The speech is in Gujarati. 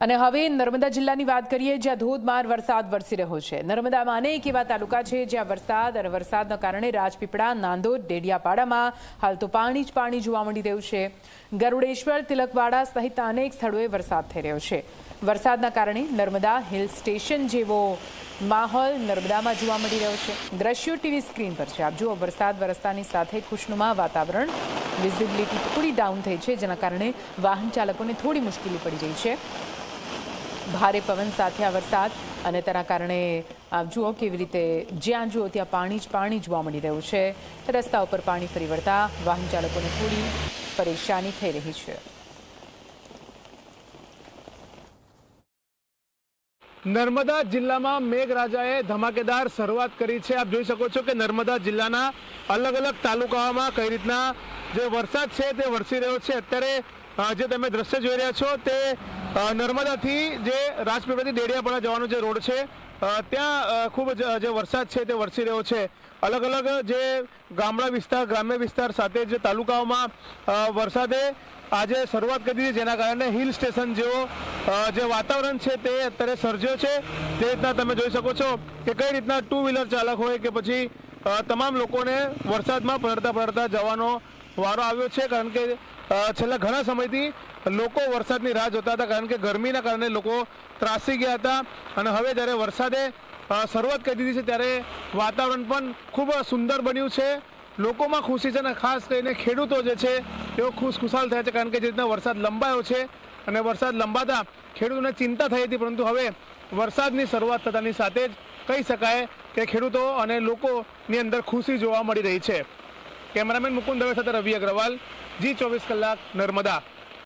અને હવે નર્મદા જિલ્લાની વાત કરીએ, જ્યાં ધોધમાર વરસાદ વરસી રહ્યો છે। નર્મદામાં અનેક એવા તાલુકા છે જ્યાં વરસાદ અને વરસાદના કારણે રાજપીપળા, નાંદોદ, ડેડિયાપાડામાં હાલ તો પાણી જ પાણી જોવા મળી રહ્યું છે। ગરુડેશ્વર, તિલકવાડા સહિત અનેક સ્થળોએ વરસાદ થઈ રહ્યો છે। વરસાદના કારણે નર્મદા હિલ સ્ટેશન જેવો માહોલ નર્મદામાં જોવા મળી રહ્યો છે। દ્રશ્યો ટીવી સ્ક્રીન પર છે। આપ જુઓ, વરસાદ વરસતાની સાથે ખુશનુમા વાતાવરણ, વિઝિબિલિટી થોડી ડાઉન થઈ છે, જેના કારણે વાહન ચાલકોને થોડી મુશ્કેલી પડી રહી છે। ભારે પવન સાથે આ વરસાદ અને તેના કારણે આપ જુઓ કેવી રીતે જ્યાં જુઓ ત્યાં પાણી જ પાણી જોવા મળી રહ્યું છે। રસ્તા ઉપર પાણી ફરી વળતા વાહન ચાલકોને થોડી પરેશાની થઈ રહી છે। નર્મદા જિલ્લામાં મેઘરાજાએ ધમાકેદાર શરૂઆત કરી છે। આપ જોઈ શકો છો કે નર્મદા જિલ્લાના અલગ અલગ તાલુકાઓમાં કઈ રીતના જે વરસાદ છે તે વરસી રહ્યો છે। અત્યારે જે તમે દ્રશ્ય જોઈ રહ્યા છો તે નર્મદાથી જે રાજપીપળાથી ડેડિયાપાડા જવાનો જે રોડ છે ત્યાં ખૂબ જે વરસાદ છે તે વરસી રહ્યો છે। અલગ અલગ જે ગામડા વિસ્તાર, ગ્રામ્ય વિસ્તાર સાથે જે તાલુકાઓમાં વરસાદે આજે શરૂઆત કરી દીધી, જેના કારણે હિલ સ્ટેશન જેવો જે વાતાવરણ છે તે અત્યારે સર્જ્યો છે। તે રીતના તમે જોઈ શકો છો કે કઈ રીતના ટુ વ્હીલર ચાલક હોય કે પછી તમામ લોકોને વરસાદમાં પલળતા જવાનો વારો આવ્યો છે। કારણ કે છેલ્લા ઘણા સમયથી લોકો વરસાદની રાહ જોતા હતા, કારણ કે ગરમીના કારણે લોકો ત્રાસી ગયા હતા અને હવે જ્યારે વરસાદે શરૂઆત કરી દીધી છે ત્યારે વાતાવરણ પણ ખૂબ સુંદર બન્યું છે। લોકોમાં ખુશી છે અને ખાસ કરીને ખેડૂતો જે છે તેઓ ખુશખુશાલ થયા છે, કારણ કે જે રીતના વરસાદ લંબાયો છે અને વરસાદ લંબાતા ખેડૂતોને ચિંતા થઈ હતી, પરંતુ હવે વરસાદની શરૂઆત થતાની સાથે જ કહી શકાય કે ખેડૂતો અને લોકોની અંદર ખુશી જોવા મળી રહી છે। કેમેરામેન મુકુંદ દવે સાથે રવિ અગ્રવાલ, G24 કલાક, નર્મદા।